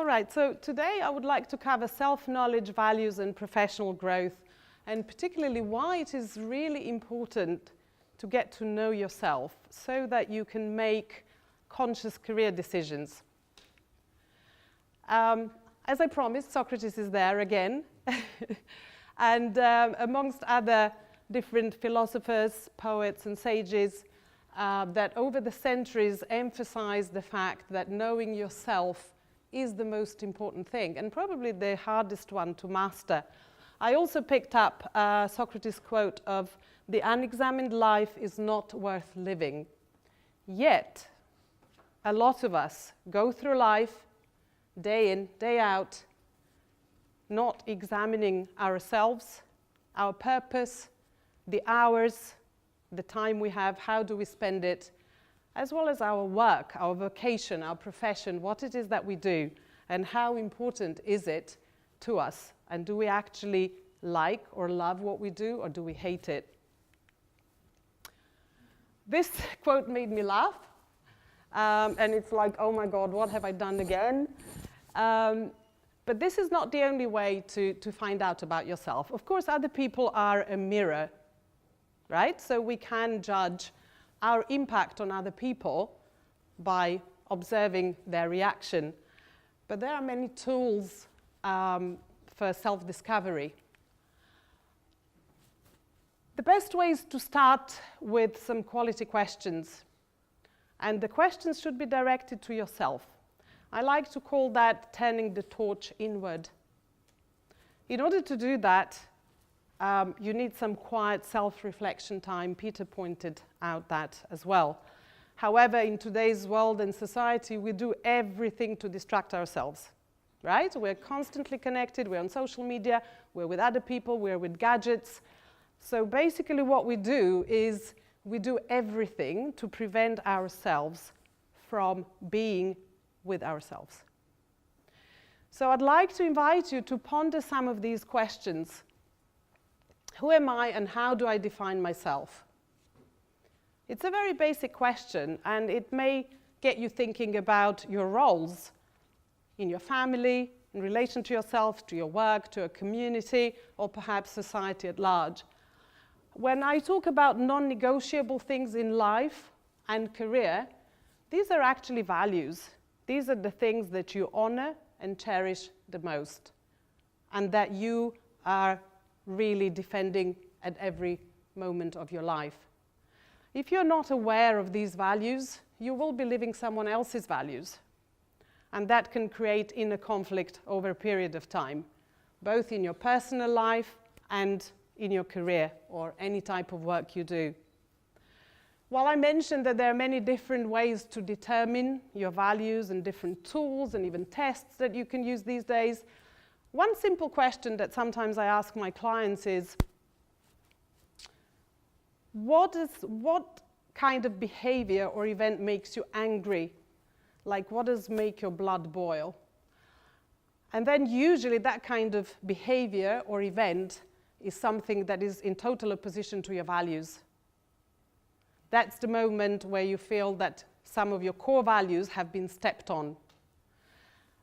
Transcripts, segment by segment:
All right, so today I would like to cover self-knowledge, values, and professional growth, and particularly why it is really important to get to know yourself so that you can make conscious career decisions. As I promised, Socrates is there again, and amongst other different philosophers, poets, and sages that over the centuries emphasize the fact that knowing yourself is the most important thing, and probably the hardest one to master. I also picked up Socrates' quote of, "The unexamined life is not worth living." Yet, a lot of us go through life, day in, day out, not examining ourselves, our purpose, the hours, the time we have, how do we spend it, as well as our work, our vocation, our profession, what it is that we do, and how important is it to us, and do we actually like or love what we do, or do we hate it? This quote made me laugh, and it's like, oh my God, what have I done again? But this is not the only way to find out about yourself. Of course, other people are a mirror, right? So we can judge our impact on other people by observing their reaction. But there are many tools for self-discovery. The best way is to start with some quality questions. And the questions should be directed to yourself. I like to call that turning the torch inward. In order to do that, you need some quiet self-reflection time. Peter pointed out that as well. However, in today's world and society, we do everything to distract ourselves, right? We're constantly connected, we're on social media, we're with other people, we're with gadgets. So basically what we do is we do everything to prevent ourselves from being with ourselves. So I'd like to invite you to ponder some of these questions. Who am I and how do I define myself? It's a very basic question, and it may get you thinking about your roles in your family, in relation to yourself, to your work, to a community, or perhaps society at large. When I talk about non-negotiable things in life and career, these are actually values. These are the things that you honor and cherish the most, and that you are really defending at every moment of your life. If you're not aware of these values, you will be living someone else's values. And that can create inner conflict over a period of time, both in your personal life and in your career or any type of work you do. While I mentioned that there are many different ways to determine your values and different tools and even tests that you can use these days, one simple question that sometimes I ask my clients is, what kind of behavior or event makes you angry? Like, what does make your blood boil? And then usually that kind of behavior or event is something that is in total opposition to your values. That's the moment where you feel that some of your core values have been stepped on.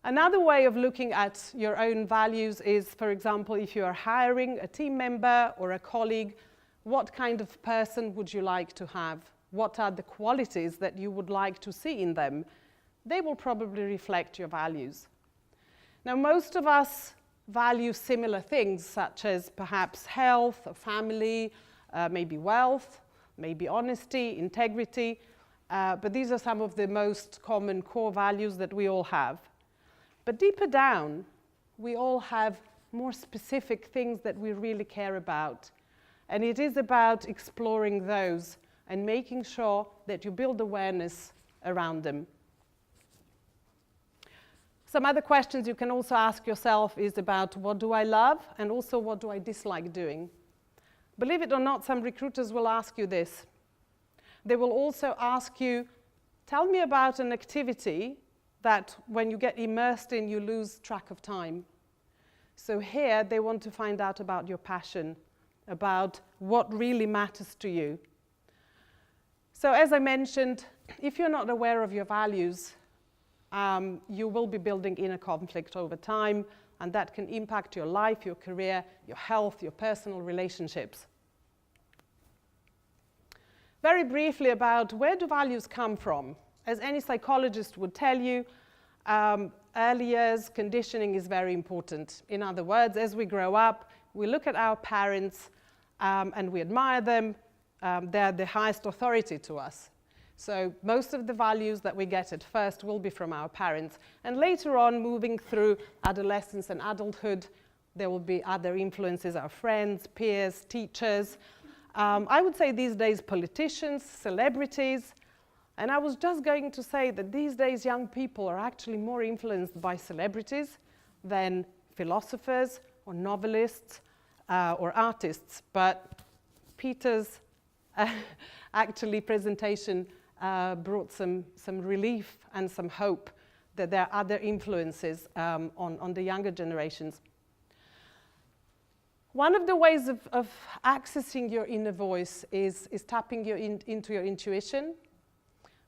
Another way of looking at your own values is, for example, if you are hiring a team member or a colleague, what kind of person would you like to have? What are the qualities that you would like to see in them? They will probably reflect your values. Now, most of us value similar things, such as perhaps health, or family, maybe wealth, maybe honesty, integrity, but these are some of the most common core values that we all have. But deeper down, we all have more specific things that we really care about. And it is about exploring those and making sure that you build awareness around them. Some other questions you can also ask yourself is about what do I love and also what do I dislike doing. Believe it or not, some recruiters will ask you this. They will also ask you, tell me about an activity that when you get immersed in, you lose track of time. So here they want to find out about your passion, about what really matters to you. So as I mentioned, if you're not aware of your values, you will be building inner conflict over time, and that can impact your life, your career, your health, your personal relationships. Very briefly about where do values come from. As any psychologist would tell you, early years conditioning is very important. In other words, as we grow up, we look at our parents and we admire them. They're the highest authority to us. So most of the values that we get at first will be from our parents. And later on, moving through adolescence and adulthood, there will be other influences, our friends, peers, teachers. I would say these days politicians, celebrities. And I was just going to say that these days young people are actually more influenced by celebrities than philosophers or novelists or artists. But Peter's actually presentation brought some relief and some hope that there are other influences on the younger generations. One of the ways of accessing your inner voice is tapping into your intuition.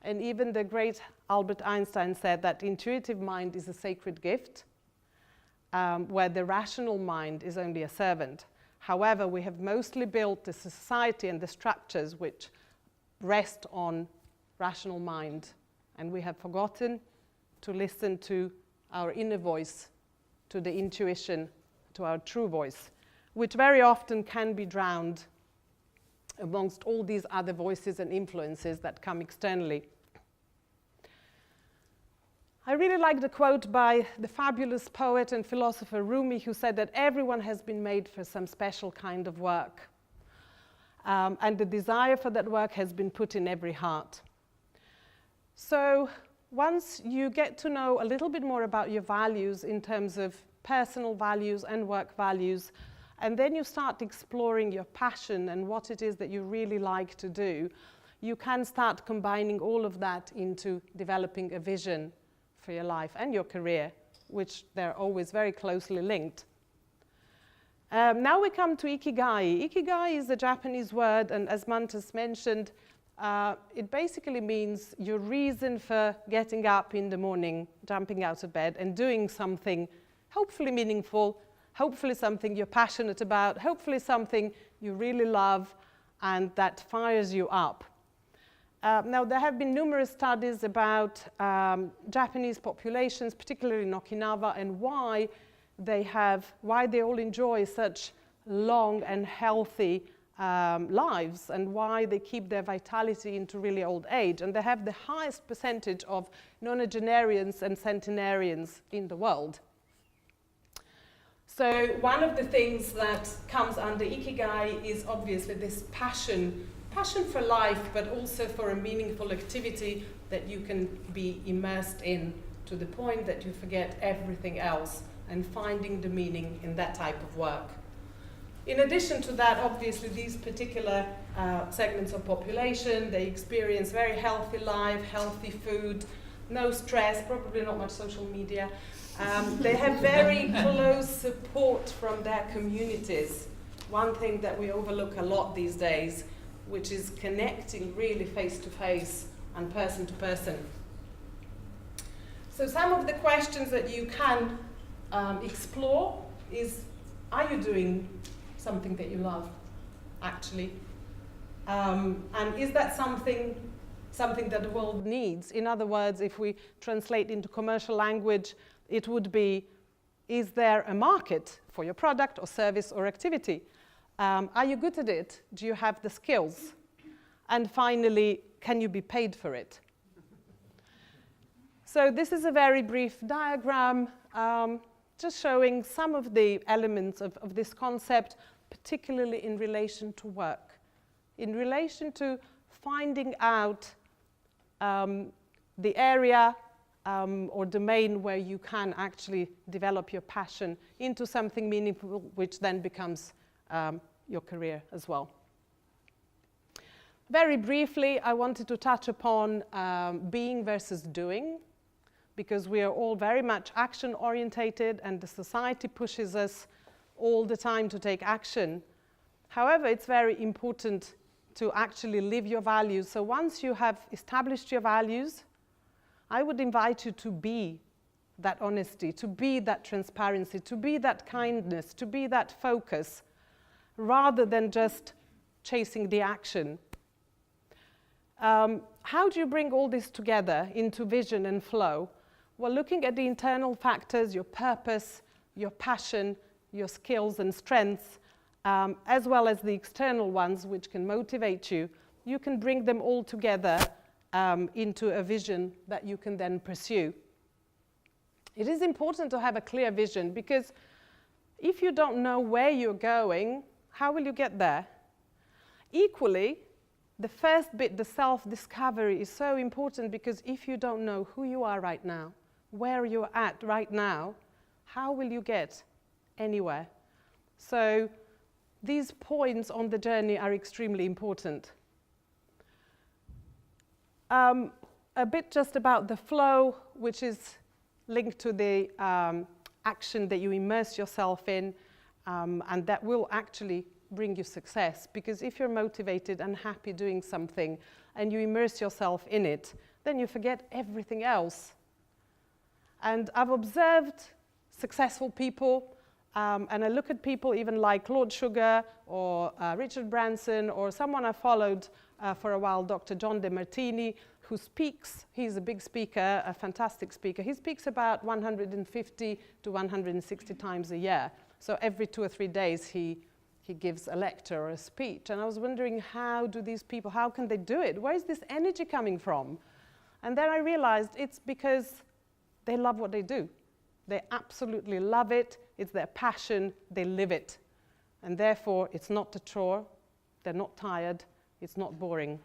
And even the great Albert Einstein said that the intuitive mind is a sacred gift, where the rational mind is only a servant. However, we have mostly built the society and the structures which rest on rational mind, and we have forgotten to listen to our inner voice, to the intuition, to our true voice, which very often can be drowned amongst all these other voices and influences that come externally. I really like the quote by the fabulous poet and philosopher Rumi, who said that everyone has been made for some special kind of work. And the desire for that work has been put in every heart. So once you get to know a little bit more about your values in terms of personal values and work values, and then you start exploring your passion and what it is that you really like to do, you can start combining all of that into developing a vision for your life and your career, which they're always very closely linked. Now we come to ikigai. Ikigai is a Japanese word, and as Mantas mentioned, it basically means your reason for getting up in the morning, jumping out of bed and doing something hopefully meaningful, hopefully something you're passionate about, hopefully something you really love and that fires you up. Now, there have been numerous studies about Japanese populations, particularly in Okinawa, and why they all enjoy such long and healthy lives, and why they keep their vitality into really old age. And they have the highest percentage of nonagenarians and centenarians in the world. So one of the things that comes under ikigai is obviously this passion for life, but also for a meaningful activity that you can be immersed in to the point that you forget everything else, and finding the meaning in that type of work. In addition to that, obviously these particular segments of population, they experience very healthy life, healthy food, no stress, probably not much social media. They have very close support from their communities. One thing that we overlook a lot these days, which is connecting really face-to-face and person-to-person. So some of the questions that you can explore is, are you doing something that you love, actually? And is that something that the world needs? In other words, if we translate into commercial language, it would be, is there a market for your product or service or activity? Are you good at it? Do you have the skills? And finally, can you be paid for it? So this is a very brief diagram, just showing some of the elements of this concept, particularly in relation to work, in relation to finding out the area or domain where you can actually develop your passion into something meaningful, which then becomes your career as well. Very briefly, I wanted to touch upon being versus doing, because we are all very much action-orientated and the society pushes us all the time to take action. However, it's very important to actually live your values. So once you have established your values, I would invite you to be that honesty, to be that transparency, to be that kindness, to be that focus, rather than just chasing the action. How do you bring all this together into vision and flow? Well, looking at the internal factors, your purpose, your passion, your skills and strengths, as well as the external ones which can motivate you, you can bring them all together into a vision that you can then pursue. It is important to have a clear vision, because if you don't know where you're going, how will you get there? Equally, the first bit, the self-discovery, is so important, because if you don't know who you are right now, where you're at right now, how will you get anywhere? So these points on the journey are extremely important. A bit just about the flow, which is linked to the action that you immerse yourself in, and that will actually bring you success. Because if you're motivated and happy doing something and you immerse yourself in it, then you forget everything else. And I've observed successful people, and I look at people even like Lord Sugar or Richard Branson, or someone I followed for a while, Dr. John DeMartini, who speaks. He's a big speaker, a fantastic speaker. He speaks about 150 to 160 times a year. So every 2 or 3 days he gives a lecture or a speech. And I was wondering, how do these people, how can they do it? Where is this energy coming from? And then I realized it's because they love what they do. They absolutely love it. It's their passion. They live it. And therefore, it's not a chore. They're not tired. It's not boring.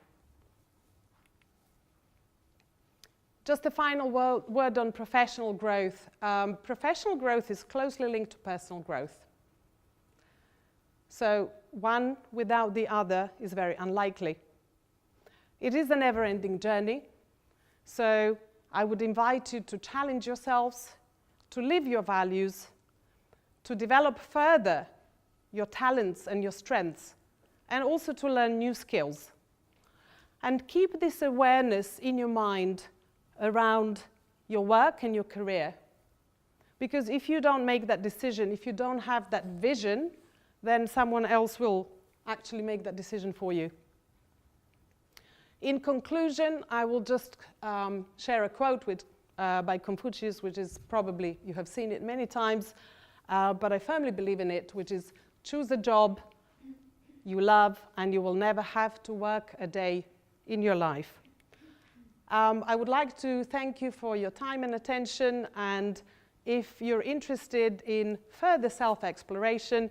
Just a final word on professional growth. Professional growth is closely linked to personal growth. So one without the other is very unlikely. It is a never-ending journey. So I would invite you to challenge yourselves, to live your values, to develop further your talents and your strengths, and also to learn new skills. And keep this awareness in your mind around your work and your career. Because if you don't make that decision, if you don't have that vision, then someone else will actually make that decision for you. In conclusion, I will just share a quote by Confucius, which is probably, you have seen it many times, but I firmly believe in it, which is, choose a job you love and you will never have to work a day in your life. I would like to thank you for your time and attention, and if you're interested in further self-exploration,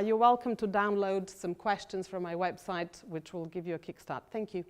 you're welcome to download some questions from my website, which will give you a kickstart. Thank you.